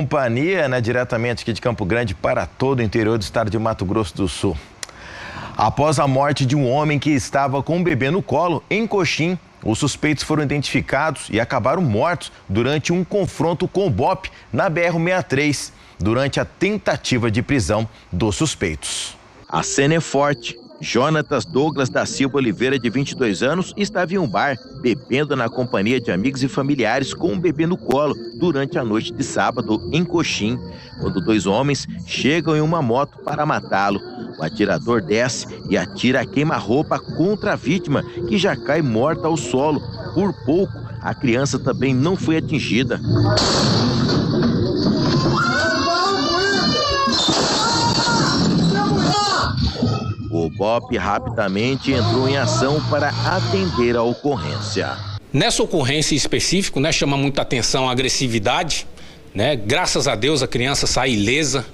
Companhia, diretamente aqui de Campo Grande para todo o interior do estado de Mato Grosso do Sul. Após a morte de um homem que estava com um bebê no colo em Coxim, os suspeitos foram identificados e acabaram mortos durante um confronto com o BOPE na BR-63, durante a tentativa de prisão dos suspeitos. A cena é forte. Jonatas Douglas da Silva Oliveira, de 22 anos, estava em um bar, bebendo na companhia de amigos e familiares com um bebê no colo durante a noite de sábado em Coxim, quando dois homens chegam em uma moto para matá-lo. O atirador desce e atira a queima-roupa contra a vítima, que já cai morta ao solo. Por pouco, a criança também não foi atingida. O BOPE rapidamente entrou em ação para atender a ocorrência. Nessa ocorrência em específico, chama muita atenção a agressividade, Graças a Deus a criança sai ilesa,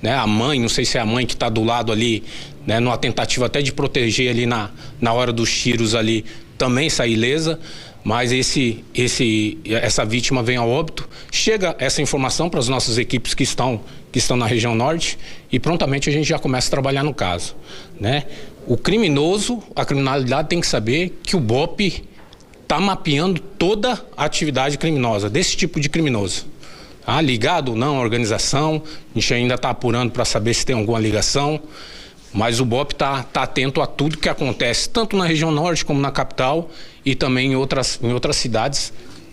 A mãe, não sei se é a mãe que está do lado ali, numa tentativa até de proteger ali na hora dos tiros ali, também sai ilesa. Mas essa vítima vem a óbito. Chega essa informação para as nossas equipes que estão na região norte e prontamente a gente já começa a trabalhar no caso, O criminoso, a criminalidade tem que saber que o BOPE está mapeando toda a atividade criminosa, desse tipo de criminoso. Ligado ou não à organização, a gente ainda está apurando para saber se tem alguma ligação. Mas o BOPE está atento a tudo que acontece, tanto na região norte como na capital e também em outras cidades,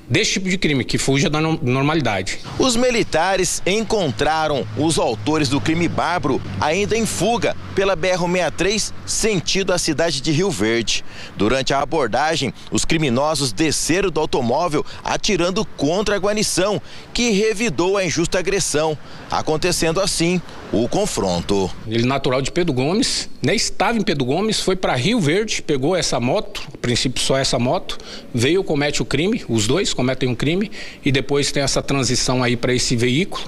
desse tipo de crime, que fuja da normalidade. Os militares encontraram os autores do crime bárbaro ainda em fuga pela BR-63, sentido a cidade de Rio Verde. Durante a abordagem, os criminosos desceram do automóvel atirando contra a guarnição, que revidou a injusta agressão, acontecendo assim o confronto. Ele natural de Pedro Gomes, estava em Pedro Gomes, foi para Rio Verde, pegou essa moto, a princípio só essa moto, veio, comete o crime, os dois cometem um crime e depois tem essa transição aí para esse veículo,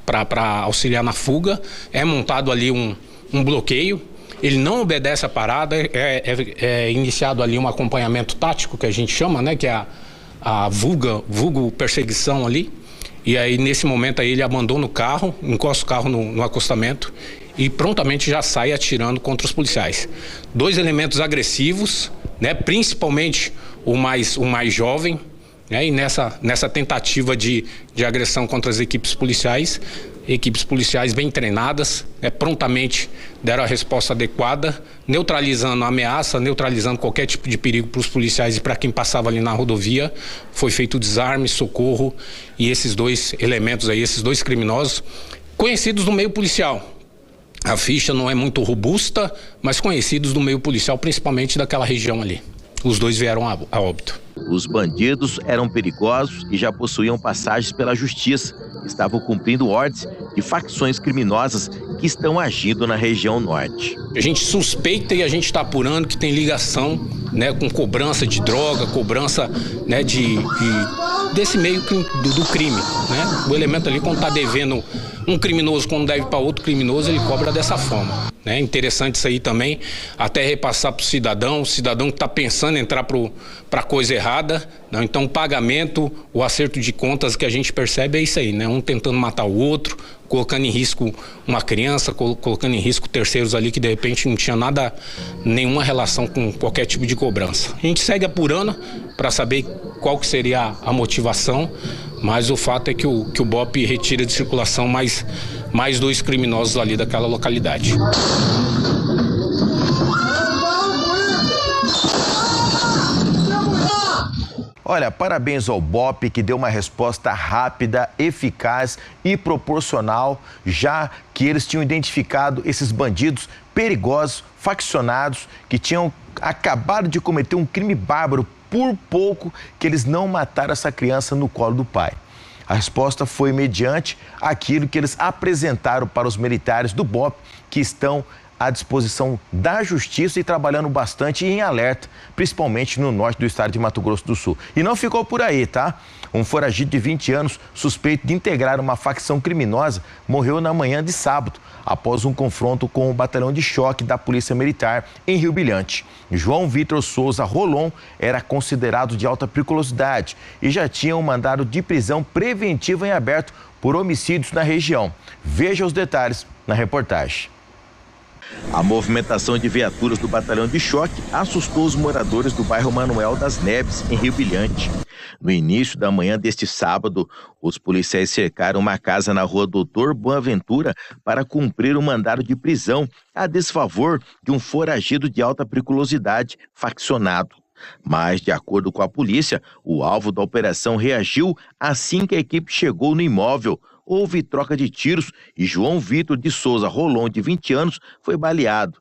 para auxiliar na fuga. É montado ali um bloqueio, ele não obedece a parada, é iniciado ali um acompanhamento tático, que a gente chama, que é a vulgo perseguição ali. E aí, nesse momento aí, ele abandona o carro, encosta o carro no acostamento e prontamente já sai atirando contra os policiais. Dois elementos agressivos, principalmente o mais jovem, e nessa tentativa de agressão contra as equipes policiais bem treinadas, prontamente deram a resposta adequada, neutralizando a ameaça, neutralizando qualquer tipo de perigo para os policiais e para quem passava ali na rodovia. Foi feito o desarme, socorro, e esses dois elementos aí, esses dois criminosos, conhecidos no meio policial. A ficha não é muito robusta, mas conhecidos do meio policial, principalmente daquela região ali. Os dois vieram a óbito. Os bandidos eram perigosos e já possuíam passagens pela justiça. Estavam cumprindo ordens de facções criminosas que estão agindo na região norte. A gente suspeita e a gente está apurando que tem ligação, com cobrança de droga, cobrança, desse meio do crime, O elemento ali, quando está devendo um criminoso, quando deve para outro criminoso, ele cobra dessa forma. É interessante isso aí também, até repassar para o cidadão que está pensando em entrar para coisa errada. Então, o pagamento, o acerto de contas que a gente percebe é isso aí, Um tentando matar o outro, colocando em risco uma criança, colocando em risco terceiros ali que de repente não tinha nenhuma relação com qualquer tipo de cobrança. A gente segue apurando para saber qual que seria a motivação, mas o fato é que o BOPE retira de circulação mais dois criminosos ali daquela localidade. Olha, parabéns ao BOPE, que deu uma resposta rápida, eficaz e proporcional, já que eles tinham identificado esses bandidos perigosos, faccionados, que tinham acabado de cometer um crime bárbaro. Por pouco que eles não mataram essa criança no colo do pai. A resposta foi mediante aquilo que eles apresentaram para os militares do BOPE, que estão à disposição da justiça e trabalhando bastante em alerta, principalmente no norte do estado de Mato Grosso do Sul. E não ficou por aí, tá? Um foragido de 20 anos, suspeito de integrar uma facção criminosa, morreu na manhã de sábado, após um confronto com o batalhão de choque da Polícia Militar em Rio Brilhante. João Vitor Souza Rolon era considerado de alta periculosidade e já tinha um mandado de prisão preventiva em aberto por homicídios na região. Veja os detalhes na reportagem. A movimentação de viaturas do batalhão de choque assustou os moradores do bairro Manuel das Neves, em Rio Brilhante. No início da manhã deste sábado, os policiais cercaram uma casa na rua Doutor Boaventura para cumprir um mandado de prisão a desfavor de um foragido de alta periculosidade faccionado. Mas, de acordo com a polícia, o alvo da operação reagiu assim que a equipe chegou no imóvel. Houve troca de tiros e João Vitor de Souza Rolon, de 20 anos, foi baleado.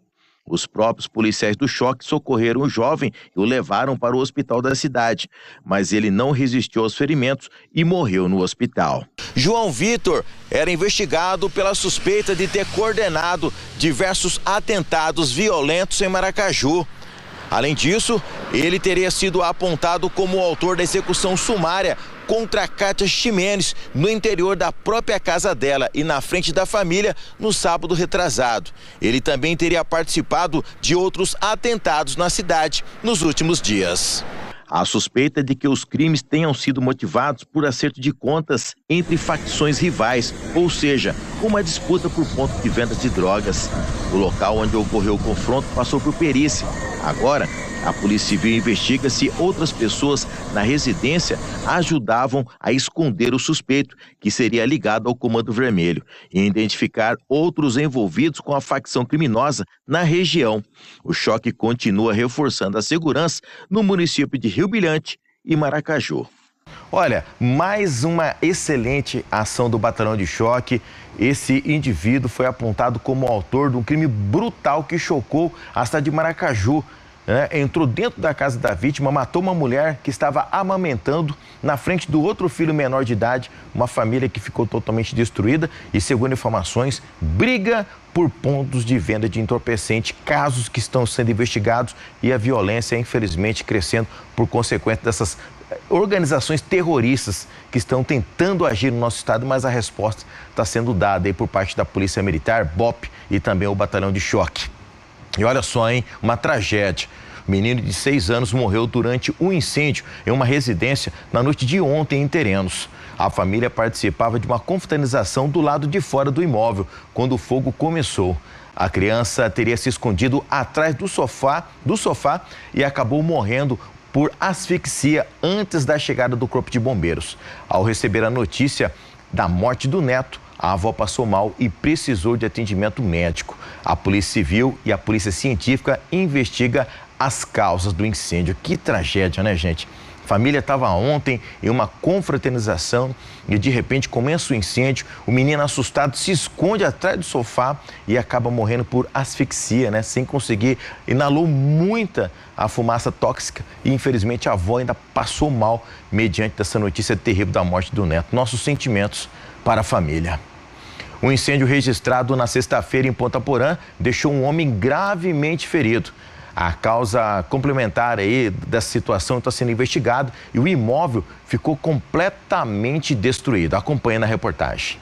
Os próprios policiais do choque socorreram o jovem e o levaram para o hospital da cidade, mas ele não resistiu aos ferimentos e morreu no hospital. João Vitor era investigado pela suspeita de ter coordenado diversos atentados violentos em Maracaju. Além disso, ele teria sido apontado como o autor da execução sumária contra Kátia Ximenes no interior da própria casa dela e na frente da família no sábado retrasado. Ele também teria participado de outros atentados na cidade nos últimos dias. A suspeita é de que os crimes tenham sido motivados por acerto de contas entre facções rivais, ou seja, uma disputa por ponto de venda de drogas. O local onde ocorreu o confronto passou por perícia. Agora, a Polícia Civil investiga se outras pessoas na residência ajudavam a esconder o suspeito, que seria ligado ao Comando Vermelho, e identificar outros envolvidos com a facção criminosa na região. O choque continua reforçando a segurança no município de Rio Brilhante e Maracaju. Olha, mais uma excelente ação do batalhão de choque. Esse indivíduo foi apontado como autor de um crime brutal que chocou a cidade de Maracaju. Entrou dentro da casa da vítima, matou uma mulher que estava amamentando na frente do outro filho menor de idade, uma família que ficou totalmente destruída e, segundo informações, briga por pontos de venda de entorpecente, casos que estão sendo investigados e a violência, infelizmente, crescendo por consequência dessas organizações terroristas que estão tentando agir no nosso estado, mas a resposta está sendo dada aí por parte da Polícia Militar, BOP e também o Batalhão de Choque. E olha só, hein? Uma tragédia. O menino de 6 anos morreu durante um incêndio em uma residência na noite de ontem em Terenos. A família participava de uma confraternização do lado de fora do imóvel quando o fogo começou. A criança teria se escondido atrás do sofá e acabou morrendo por asfixia antes da chegada do corpo de bombeiros. Ao receber a notícia da morte do neto, a avó passou mal e precisou de atendimento médico. A Polícia Civil e a Polícia Científica investigam as causas do incêndio. Que tragédia, né, gente? A família estava ontem em uma confraternização e de repente começa o incêndio. O menino assustado se esconde atrás do sofá e acaba morrendo por asfixia, né? Sem conseguir, inalou muita a fumaça tóxica e infelizmente a avó ainda passou mal mediante dessa notícia terrível da morte do neto. Nossos sentimentos para a família. Um incêndio registrado na sexta-feira em Ponta Porã deixou um homem gravemente ferido. A causa complementar aí dessa situação está sendo investigada e o imóvel ficou completamente destruído. Acompanhe na reportagem.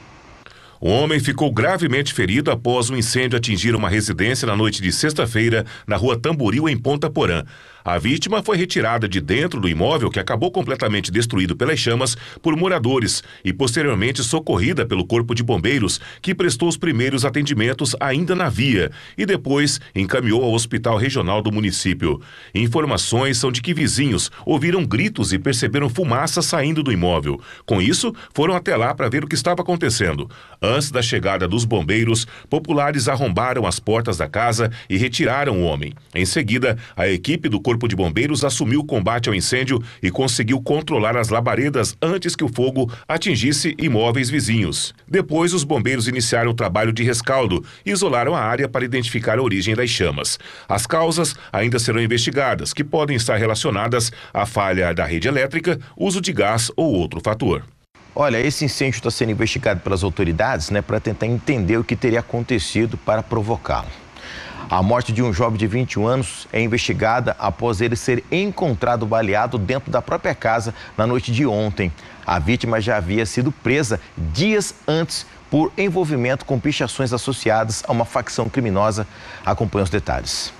O homem ficou gravemente ferido após um incêndio atingir uma residência na noite de sexta-feira na rua Tamboril, em Ponta Porã. A vítima foi retirada de dentro do imóvel, que acabou completamente destruído pelas chamas, por moradores e posteriormente socorrida pelo Corpo de Bombeiros, que prestou os primeiros atendimentos ainda na via e depois encaminhou ao Hospital Regional do município. Informações são de que vizinhos ouviram gritos e perceberam fumaça saindo do imóvel. Com isso, foram até lá para ver o que estava acontecendo. Antes da chegada dos bombeiros, populares arrombaram as portas da casa e retiraram o homem. Em seguida, a equipe do Corpo de Bombeiros assumiu o combate ao incêndio e conseguiu controlar as labaredas antes que o fogo atingisse imóveis vizinhos. Depois, os bombeiros iniciaram o trabalho de rescaldo e isolaram a área para identificar a origem das chamas. As causas ainda serão investigadas, que podem estar relacionadas à falha da rede elétrica, uso de gás ou outro fator. Olha, esse incêndio está sendo investigado pelas autoridades, né, para tentar entender o que teria acontecido para provocá-lo. A morte de um jovem de 21 anos é investigada após ele ser encontrado baleado dentro da própria casa na noite de ontem. A vítima já havia sido presa dias antes por envolvimento com pichações associadas a uma facção criminosa. Acompanhe os detalhes.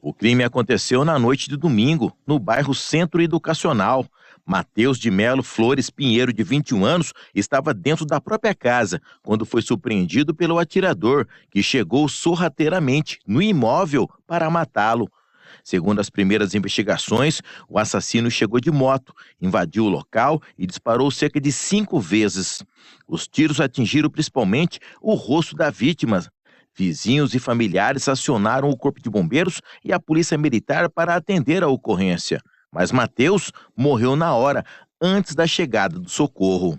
O crime aconteceu na noite de domingo, no bairro Centro Educacional. Matheus de Melo Flores Pinheiro, de 21 anos, estava dentro da própria casa quando foi surpreendido pelo atirador, que chegou sorrateiramente no imóvel para matá-lo. Segundo as primeiras investigações, o assassino chegou de moto, invadiu o local e disparou cerca de 5 vezes. Os tiros atingiram principalmente o rosto da vítima. Vizinhos e familiares acionaram o Corpo de Bombeiros e a Polícia Militar para atender a ocorrência. Mas Matheus morreu na hora, antes da chegada do socorro.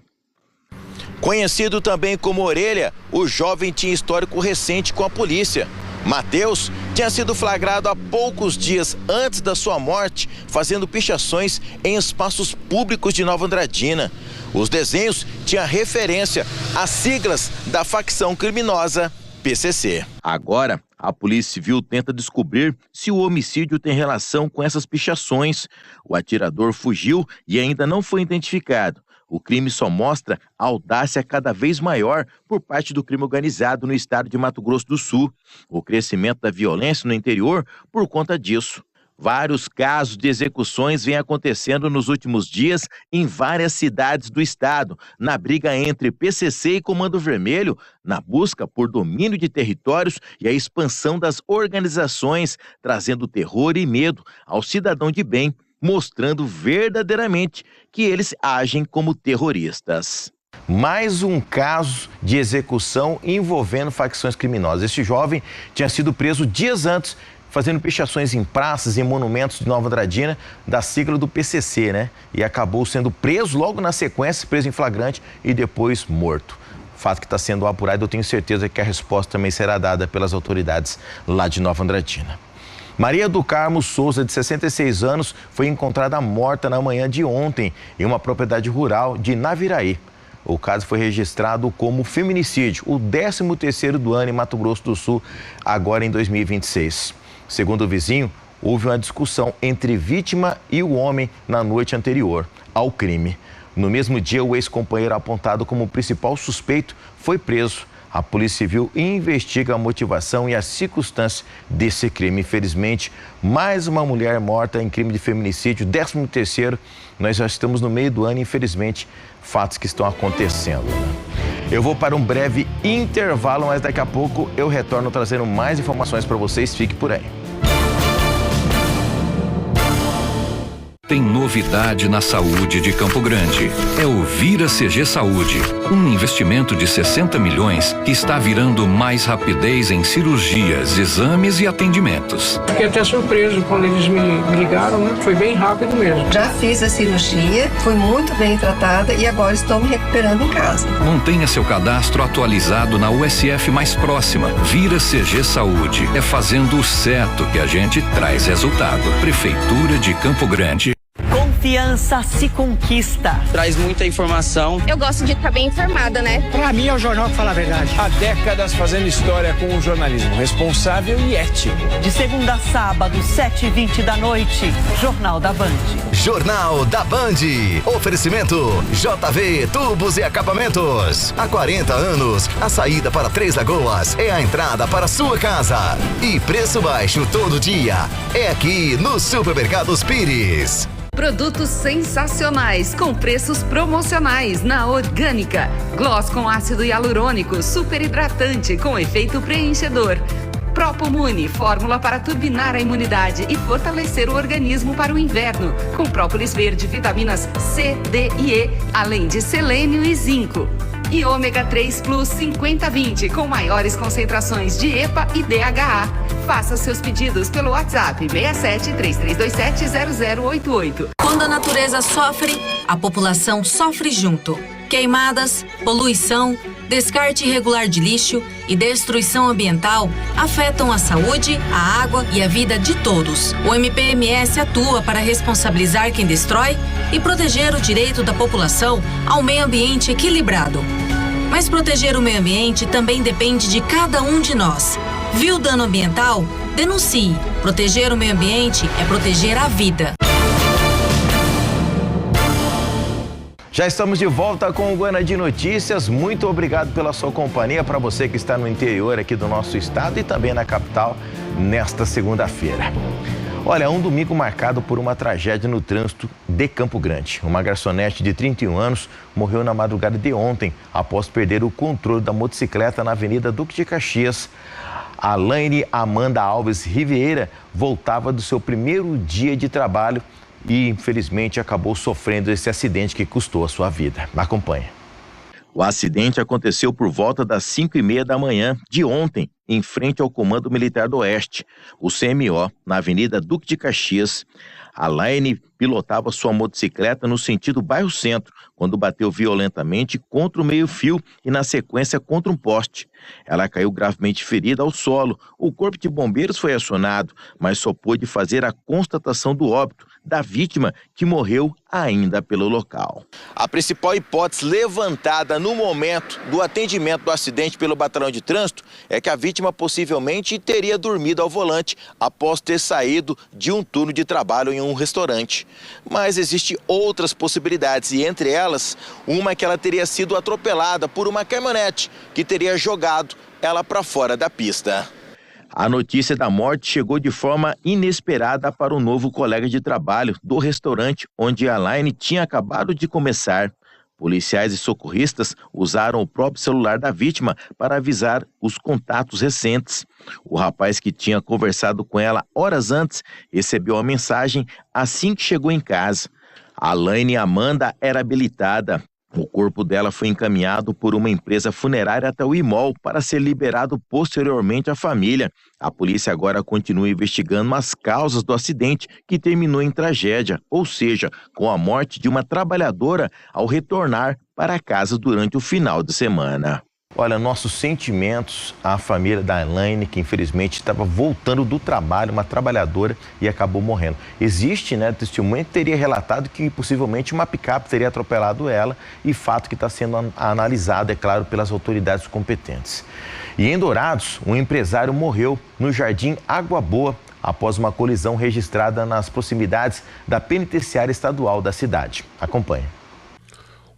Conhecido também como Orelha, o jovem tinha histórico recente com a polícia. Matheus tinha sido flagrado há poucos dias antes da sua morte, fazendo pichações em espaços públicos de Nova Andradina. Os desenhos tinham referência às siglas da facção criminosa PCC. Agora, a Polícia Civil tenta descobrir se o homicídio tem relação com essas pichações. O atirador fugiu e ainda não foi identificado. O crime só mostra a audácia cada vez maior por parte do crime organizado no estado de Mato Grosso do Sul. O crescimento da violência no interior por conta disso. Vários casos de execuções vêm acontecendo nos últimos dias em várias cidades do estado, na briga entre PCC e Comando Vermelho, na busca por domínio de territórios e a expansão das organizações, trazendo terror e medo ao cidadão de bem, mostrando verdadeiramente que eles agem como terroristas. Mais um caso de execução envolvendo facções criminosas. Este jovem tinha sido preso dias antes, fazendo pichações em praças e monumentos de Nova Andradina, da sigla do PCC, né? E acabou sendo preso logo na sequência, preso em flagrante e depois morto. Fato que está sendo apurado, eu tenho certeza que a resposta também será dada pelas autoridades lá de Nova Andradina. Maria do Carmo Souza, de 66 anos, foi encontrada morta na manhã de ontem em uma propriedade rural de Naviraí. O caso foi registrado como feminicídio, o 13º do ano em Mato Grosso do Sul, agora em 2026. Segundo o vizinho, houve uma discussão entre vítima e o homem na noite anterior ao crime. No mesmo dia, o ex-companheiro apontado como principal suspeito foi preso. A Polícia Civil investiga a motivação e as circunstâncias desse crime. Infelizmente, mais uma mulher morta em crime de feminicídio, 13º. Nós já estamos no meio do ano, infelizmente, fatos que estão acontecendo. Eu vou para um breve intervalo, mas daqui a pouco eu retorno trazendo mais informações para vocês. Fique por aí. Tem novidade na saúde de Campo Grande. É o Vira CG Saúde, um investimento de 60 milhões que está virando mais rapidez em cirurgias, exames e atendimentos. Fiquei até surpreso quando eles me ligaram, né? Foi bem rápido mesmo. Já fiz a cirurgia, fui muito bem tratada e agora estou me recuperando em casa. Mantenha seu cadastro atualizado na USF mais próxima. Vira CG Saúde. É fazendo o certo que a gente traz resultado. Prefeitura de Campo Grande. Confiança se conquista. Traz muita informação. Eu gosto de estar bem informada, né? Pra mim é o jornal que fala a verdade. Há décadas fazendo história com o jornalismo responsável e ético. De segunda a sábado, 7h20 da noite, Jornal da Band. Jornal da Band. Oferecimento JV Tubos e Acabamentos. Há 40 anos, a saída para Três Lagoas é a entrada para sua casa. E preço baixo todo dia é aqui no Supermercados Pires. Produtos sensacionais com preços promocionais na Orgânica. Gloss com ácido hialurônico, super hidratante com efeito preenchedor. Propomune, fórmula para turbinar a imunidade e fortalecer o organismo para o inverno, com própolis verde, vitaminas C, D e E, além de selênio e zinco. E ômega 3 Plus 50-20, com maiores concentrações de EPA e DHA. Faça seus pedidos pelo WhatsApp 67-3327-0088. Quando a natureza sofre, a população sofre junto. Queimadas, poluição, descarte irregular de lixo e destruição ambiental afetam a saúde, a água e a vida de todos. O MPMS atua para responsabilizar quem destrói e proteger o direito da população ao meio ambiente equilibrado. Mas proteger o meio ambiente também depende de cada um de nós. Viu dano ambiental? Denuncie. Proteger o meio ambiente é proteger a vida. Já estamos de volta com o Guana de Notícias. Muito obrigado pela sua companhia, para você que está no interior aqui do nosso estado e também na capital nesta segunda-feira. Olha, um domingo marcado por uma tragédia no trânsito de Campo Grande. Uma garçonete de 31 anos morreu na madrugada de ontem após perder o controle da motocicleta na Avenida Duque de Caxias. Alaine Amanda Alves Riviera voltava do seu primeiro dia de trabalho e, infelizmente, acabou sofrendo esse acidente que custou a sua vida. Acompanhe. O acidente aconteceu por volta das 5h30 da manhã de ontem, em frente ao Comando Militar do Oeste, o CMO, na Avenida Duque de Caxias. Alaine pilotava sua motocicleta no sentido bairro Centro, quando bateu violentamente contra o meio-fio e, na sequência, contra um poste. Ela caiu gravemente ferida ao solo. O corpo de bombeiros foi acionado, mas só pôde fazer a constatação do óbito da vítima, que morreu ainda pelo local. A principal hipótese levantada no momento do atendimento do acidente pelo batalhão de trânsito é que a vítima possivelmente teria dormido ao volante após ter saído de um turno de trabalho em um restaurante. Mas existem outras possibilidades e, entre elas, uma é que ela teria sido atropelada por uma caminhonete que teria jogado ela para fora da pista. A notícia da morte chegou de forma inesperada para o novo colega de trabalho do restaurante onde a Alaine tinha acabado de começar. Policiais e socorristas usaram o próprio celular da vítima para avisar os contatos recentes. O rapaz que tinha conversado com ela horas antes recebeu a mensagem assim que chegou em casa. A Alaine Amanda era habilitada. O corpo dela foi encaminhado por uma empresa funerária até o IMOL para ser liberado posteriormente à família. A polícia agora continua investigando as causas do acidente que terminou em tragédia, ou seja, com a morte de uma trabalhadora ao retornar para casa durante o final de semana. Olha, nossos sentimentos à família da Alaine, que infelizmente estava voltando do trabalho, uma trabalhadora, e acabou morrendo. Existe, testemunha que teria relatado que possivelmente uma picape teria atropelado ela, e fato que está sendo analisado, é claro, pelas autoridades competentes. E em Dourados, um empresário morreu no Jardim Água Boa após uma colisão registrada nas proximidades da penitenciária estadual da cidade. Acompanhe.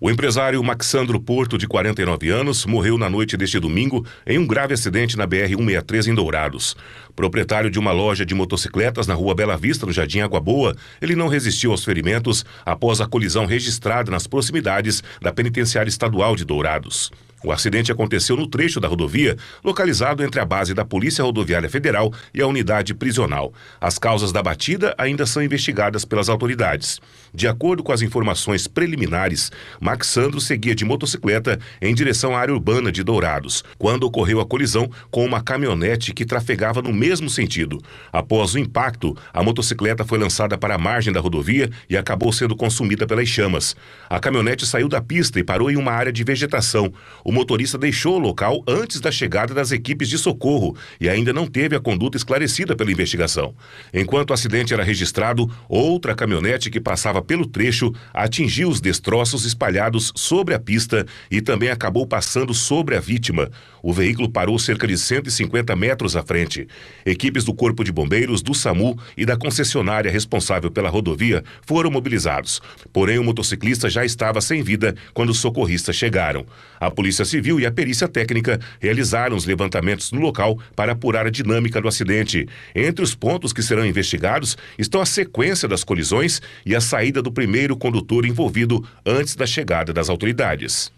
O empresário Maxandro Porto, de 49 anos, morreu na noite deste domingo em um grave acidente na BR-163 em Dourados. Proprietário de uma loja de motocicletas na Rua Bela Vista, no Jardim Água Boa, ele não resistiu aos ferimentos após a colisão registrada nas proximidades da Penitenciária Estadual de Dourados. O acidente aconteceu no trecho da rodovia, localizado entre a base da Polícia Rodoviária Federal e a unidade prisional. As causas da batida ainda são investigadas pelas autoridades. De acordo com as informações preliminares, Maxandro seguia de motocicleta em direção à área urbana de Dourados, quando ocorreu a colisão com uma caminhonete que trafegava no mesmo sentido. Após o impacto, a motocicleta foi lançada para a margem da rodovia e acabou sendo consumida pelas chamas. A caminhonete saiu da pista e parou em uma área de vegetação. O motorista deixou o local antes da chegada das equipes de socorro e ainda não teve a conduta esclarecida pela investigação. Enquanto o acidente era registrado, outra caminhonete que passava pelo trecho atingiu os destroços espalhados sobre a pista e também acabou passando sobre a vítima. O veículo parou cerca de 150 metros à frente. Equipes do Corpo de Bombeiros, do SAMU e da concessionária responsável pela rodovia foram mobilizados. Porém, o motociclista já estava sem vida quando os socorristas chegaram. A Polícia Civil e a perícia técnica realizaram os levantamentos no local para apurar a dinâmica do acidente. Entre os pontos que serão investigados estão a sequência das colisões e a saída do primeiro condutor envolvido antes da chegada das autoridades.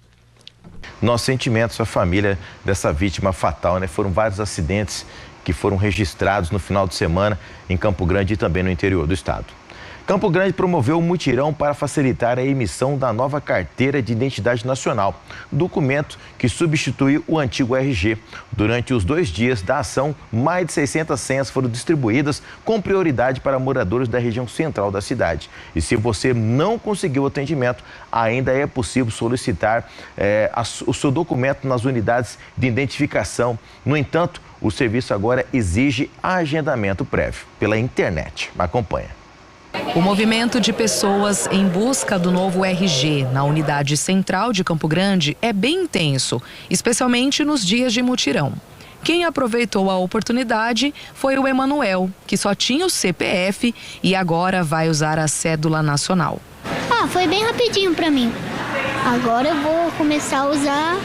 Nossos sentimentos à família dessa vítima fatal, Foram vários acidentes que foram registrados no final de semana em Campo Grande e também no interior do estado. Campo Grande promoveu um mutirão para facilitar a emissão da nova Carteira de Identidade Nacional, documento que substitui o antigo RG. Durante os 2 dias da ação, mais de 600 senhas foram distribuídas com prioridade para moradores da região central da cidade. E se você não conseguiu atendimento, ainda é possível solicitar o seu documento nas unidades de identificação. No entanto, o serviço agora exige agendamento prévio pela internet. Acompanhe. O movimento de pessoas em busca do novo RG na unidade central de Campo Grande é bem intenso, especialmente nos dias de mutirão. Quem aproveitou a oportunidade foi o Emanuel, que só tinha o CPF e agora vai usar a cédula nacional. Foi bem rapidinho para mim. Agora eu vou começar a usar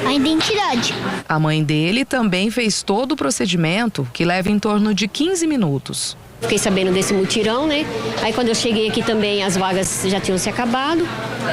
a identidade. A mãe dele também fez todo o procedimento, que leva em torno de 15 minutos. Fiquei sabendo desse mutirão, né? Aí quando eu cheguei aqui também as vagas já tinham se acabado,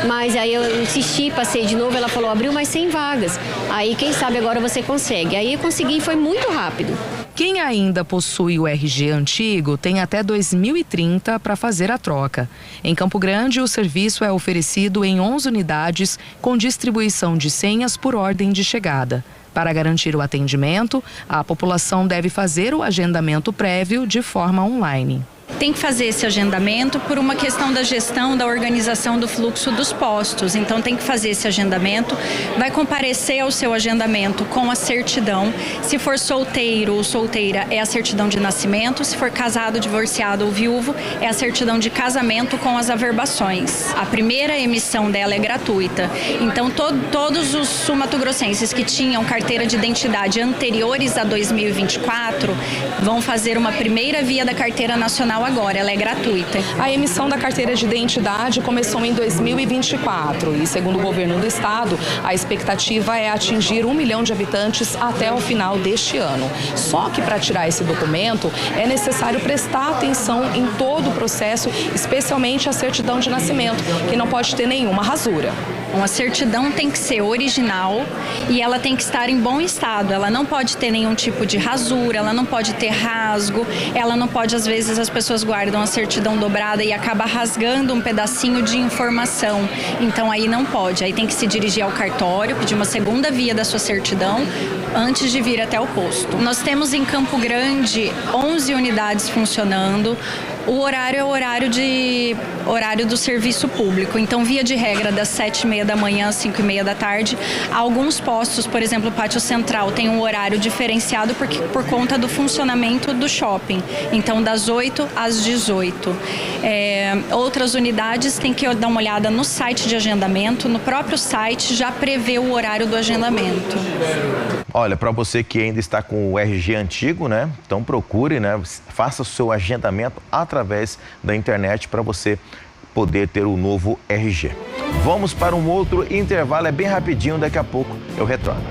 mas aí eu insisti, passei de novo, ela falou, abriu mais 100 vagas. Aí quem sabe agora você consegue. Aí eu consegui, foi muito rápido. Quem ainda possui o RG antigo tem até 2030 para fazer a troca. Em Campo Grande, o serviço é oferecido em 11 unidades com distribuição de senhas por ordem de chegada. Para garantir o atendimento, a população deve fazer o agendamento prévio de forma online. Tem que fazer esse agendamento por uma questão da gestão, da organização do fluxo dos postos. Então tem que fazer esse agendamento, vai comparecer ao seu agendamento com a certidão. Se for solteiro ou solteira, é a certidão de nascimento. Se for casado, divorciado ou viúvo, é a certidão de casamento com as averbações. A primeira emissão dela é gratuita. Então todos os sul-mato-grossenses que tinham carteira de identidade anteriores a 2024 vão fazer uma primeira via da carteira nacional agora, ela é gratuita. A emissão da carteira de identidade começou em 2024 e, segundo o governo do estado, a expectativa é atingir 1 milhão de habitantes até o final deste ano. Só que para tirar esse documento é necessário prestar atenção em todo o processo, especialmente a certidão de nascimento, que não pode ter nenhuma rasura. A certidão tem que ser original e ela tem que estar em bom estado. Ela não pode ter nenhum tipo de rasura, ela não pode ter rasgo, ela não pode, às vezes, as pessoas guardam a certidão dobrada e acaba rasgando um pedacinho de informação. Então aí não pode, aí tem que se dirigir ao cartório, pedir uma segunda via da sua certidão antes de vir até o posto. Nós temos em Campo Grande 11 unidades funcionando. O horário é o horário do serviço público. Então, via de regra, das 7h30 da manhã às 5h30 da tarde. Alguns postos, por exemplo, o Pátio Central, tem um horário diferenciado por conta do funcionamento do shopping. Então, das 8 às 18. Outras unidades têm que dar uma olhada no site de agendamento. No próprio site já prevê o horário do agendamento. Olha, para você que ainda está com o RG antigo, né? Então procure, né? Faça o seu agendamento através da internet para você poder ter o novo RG. Vamos para um outro intervalo, é bem rapidinho, daqui a pouco eu retorno.